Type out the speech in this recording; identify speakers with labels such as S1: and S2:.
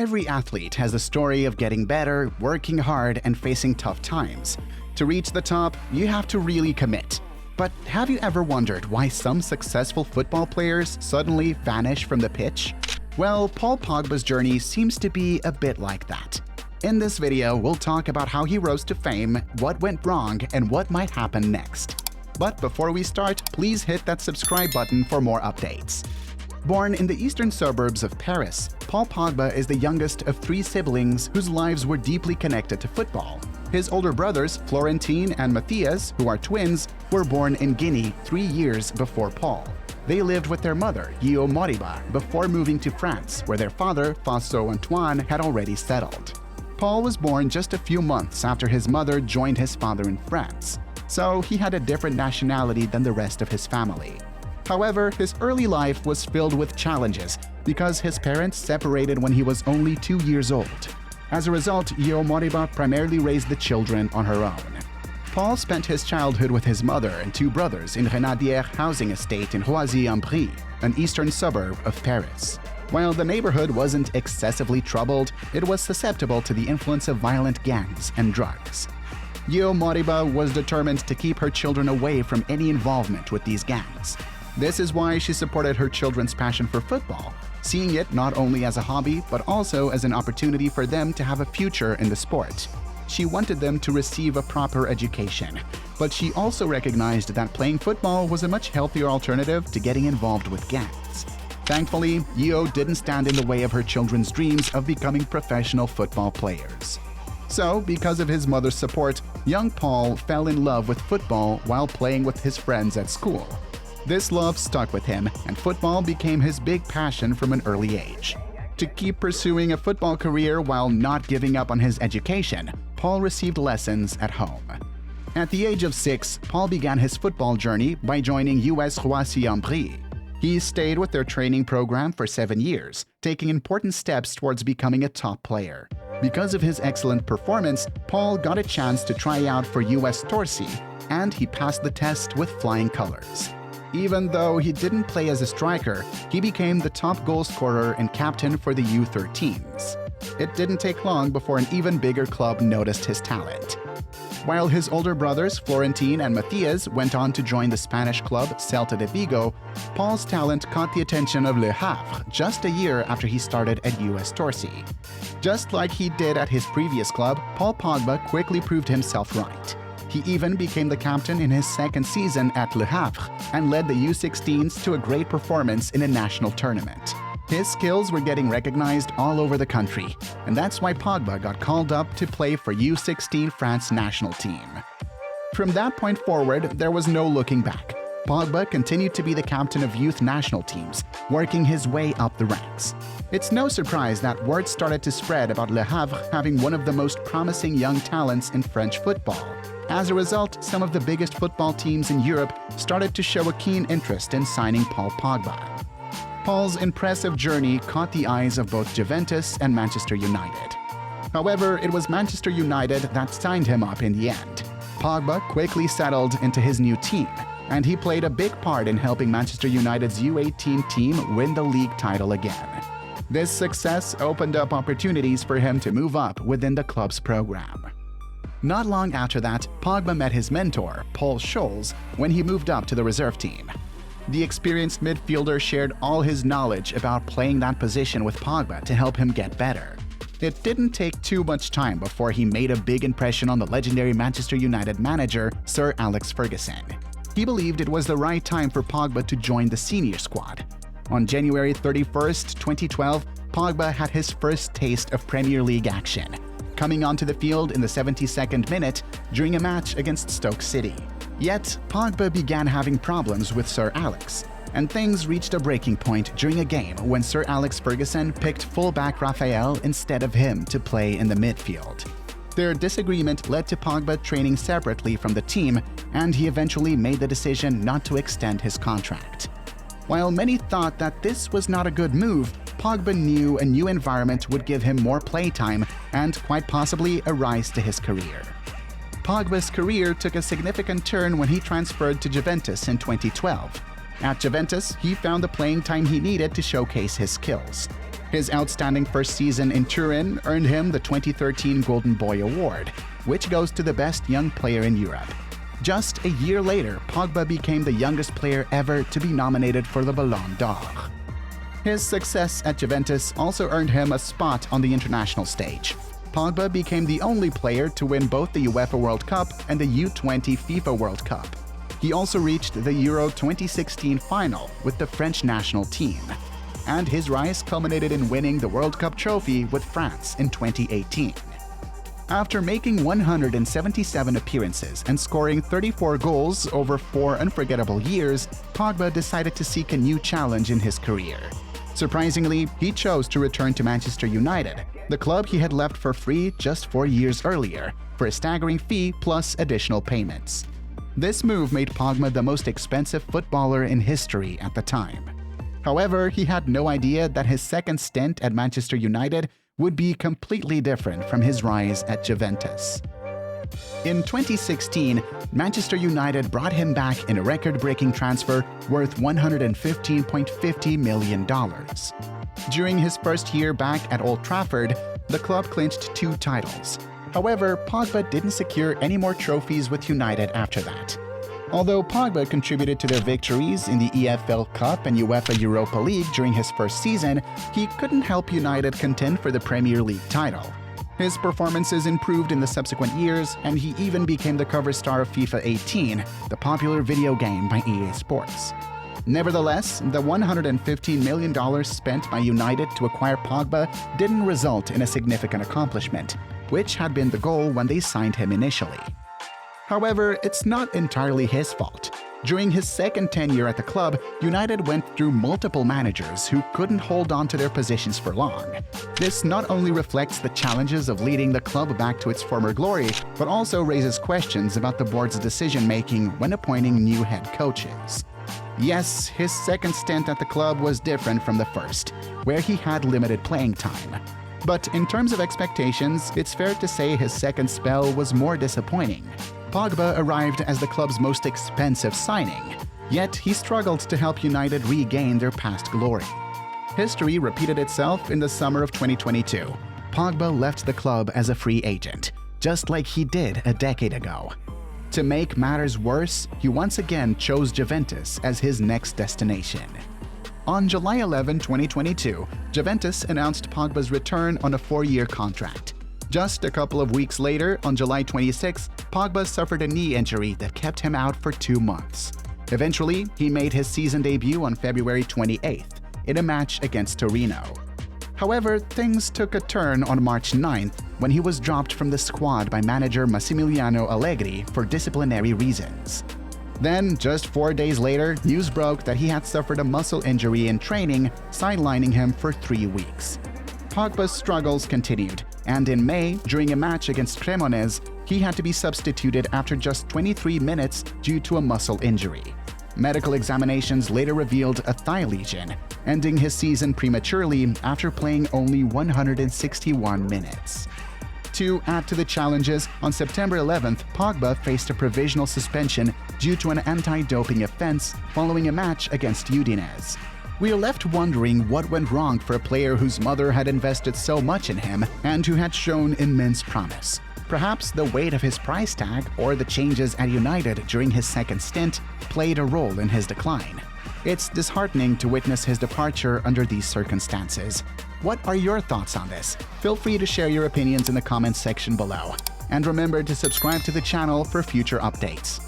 S1: Every athlete has a story of getting better, working hard, and facing tough times. To reach the top, you have to really commit. But have you ever wondered why some successful football players suddenly vanish from the pitch? Well, Paul Pogba's journey seems to be a bit like that. In this video, we'll talk about how he rose to fame, what went wrong, and what might happen next. But before we start, please hit that subscribe button for more updates. Born in the eastern suburbs of Paris, Paul Pogba is the youngest of three siblings whose lives were deeply connected to football. His older brothers, Florentin and Matthias, who are twins, were born in Guinea 3 years before Paul. They lived with their mother, Guillaume Moriba, before moving to France, where their father, Faso Antoine, had already settled. Paul was born just a few months after his mother joined his father in France, so he had a different nationality than the rest of his family. However, his early life was filled with challenges because his parents separated when he was only 2 years old. As a result, Guillaume Moriba primarily raised the children on her own. Paul spent his childhood with his mother and two brothers in Renaudière housing estate in Roissy-en-Brie, an eastern suburb of Paris. While the neighborhood wasn't excessively troubled, it was susceptible to the influence of violent gangs and drugs. Guillaume Moriba was determined to keep her children away from any involvement with these gangs. This is why she supported her children's passion for football, seeing it not only as a hobby but also as an opportunity for them to have a future in the sport. She wanted them to receive a proper education, but she also recognized that playing football was a much healthier alternative to getting involved with gangs. Thankfully, Guillaume didn't stand in the way of her children's dreams of becoming professional football players. So, because of his mother's support, young Paul fell in love with football while playing with his friends at school. This love stuck with him, and football became his big passion from an early age. To keep pursuing a football career while not giving up on his education, Paul received lessons at home. At the age of 6, Paul began his football journey by joining US Roissy-en-Brie. He stayed with their training program for 7 years, taking important steps towards becoming a top player. Because of his excellent performance, Paul got a chance to try out for US Torcy, and he passed the test with flying colors. Even though he didn't play as a striker, he became the top goal scorer and captain for the U13s. It didn't take long before an even bigger club noticed his talent. While his older brothers, Florentin and Matthias, went on to join the Spanish club Celta de Vigo, Paul's talent caught the attention of Le Havre just a year after he started at US Torcy. Just like he did at his previous club, Paul Pogba quickly proved himself right. He even became the captain in his second season at Le Havre and led the U16s to a great performance in a national tournament. His skills were getting recognized all over the country, and that's why Pogba got called up to play for U16 France national team. From that point forward, there was no looking back. Pogba continued to be the captain of youth national teams, working his way up the ranks. It's no surprise that word started to spread about Le Havre having one of the most promising young talents in French football. As a result, some of the biggest football teams in Europe started to show a keen interest in signing Paul Pogba. Paul's impressive journey caught the eyes of both Juventus and Manchester United. However, it was Manchester United that signed him up in the end. Pogba quickly settled into his new team, and he played a big part in helping Manchester United's U18 team win the league title again. This success opened up opportunities for him to move up within the club's program. Not long after that, Pogba met his mentor, Paul Scholes, when he moved up to the reserve team. The experienced midfielder shared all his knowledge about playing that position with Pogba to help him get better. It didn't take too much time before he made a big impression on the legendary Manchester United manager, Sir Alex Ferguson. He believed it was the right time for Pogba to join the senior squad. On January 31st, 2012, Pogba had his first taste of Premier League action, coming onto the field in the 72nd minute during a match against Stoke City. Yet, Pogba began having problems with Sir Alex, and things reached a breaking point during a game when Sir Alex Ferguson picked fullback Raphael instead of him to play in the midfield. Their disagreement led to Pogba training separately from the team, and he eventually made the decision not to extend his contract. While many thought that this was not a good move, Pogba knew a new environment would give him more playtime and quite possibly a rise to his career. Pogba's career took a significant turn when he transferred to Juventus in 2012. At Juventus, he found the playing time he needed to showcase his skills. His outstanding first season in Turin earned him the 2013 Golden Boy Award, which goes to the best young player in Europe. Just a year later, Pogba became the youngest player ever to be nominated for the Ballon d'Or. His success at Juventus also earned him a spot on the international stage. Pogba became the only player to win both the UEFA World Cup and the U20 FIFA World Cup. He also reached the Euro 2016 final with the French national team. And his rise culminated in winning the World Cup trophy with France in 2018. After making 177 appearances and scoring 34 goals over 4 unforgettable years, Pogba decided to seek a new challenge in his career. Surprisingly, he chose to return to Manchester United, the club he had left for free just 4 years earlier, for a staggering fee plus additional payments. This move made Pogba the most expensive footballer in history at the time. However, he had no idea that his second stint at Manchester United would be completely different from his rise at Juventus. In 2016, Manchester United brought him back in a record-breaking transfer worth $115.50 million. During his first year back at Old Trafford, the club clinched 2 titles. However, Pogba didn't secure any more trophies with United after that. Although Pogba contributed to their victories in the EFL Cup and UEFA Europa League during his first season, he couldn't help United contend for the Premier League title. His performances improved in the subsequent years, and he even became the cover star of FIFA 18, the popular video game by EA Sports. Nevertheless, the $115 million spent by United to acquire Pogba didn't result in a significant accomplishment, which had been the goal when they signed him initially. However, it's not entirely his fault. During his second tenure at the club, United went through multiple managers who couldn't hold on to their positions for long. This not only reflects the challenges of leading the club back to its former glory, but also raises questions about the board's decision-making when appointing new head coaches. Yes, his second stint at the club was different from the first, where he had limited playing time. But in terms of expectations, it's fair to say his second spell was more disappointing. Pogba arrived as the club's most expensive signing, yet he struggled to help United regain their past glory. History repeated itself in the summer of 2022. Pogba left the club as a free agent, just like he did a decade ago. To make matters worse, he once again chose Juventus as his next destination. On July 11, 2022, Juventus announced Pogba's return on a 4-year contract. Just a couple of weeks later, on July 26, Pogba suffered a knee injury that kept him out for 2 months. Eventually, he made his season debut on February 28th in a match against Torino. However, things took a turn on March 9th when he was dropped from the squad by manager Massimiliano Allegri for disciplinary reasons. Then, just 4 days later, news broke that he had suffered a muscle injury in training, sidelining him for 3 weeks. Pogba's struggles continued, and in May, during a match against Cremonese, he had to be substituted after just 23 minutes due to a muscle injury. Medical examinations later revealed a thigh lesion, ending his season prematurely after playing only 161 minutes. To add to the challenges, on September 11th, Pogba faced a provisional suspension due to an anti-doping offense following a match against Udinese. We are left wondering what went wrong for a player whose mother had invested so much in him and who had shown immense promise. Perhaps the weight of his price tag or the changes at United during his second stint played a role in his decline. It's disheartening to witness his departure under these circumstances. What are your thoughts on this? Feel free to share your opinions in the comments section below. And remember to subscribe to the channel for future updates.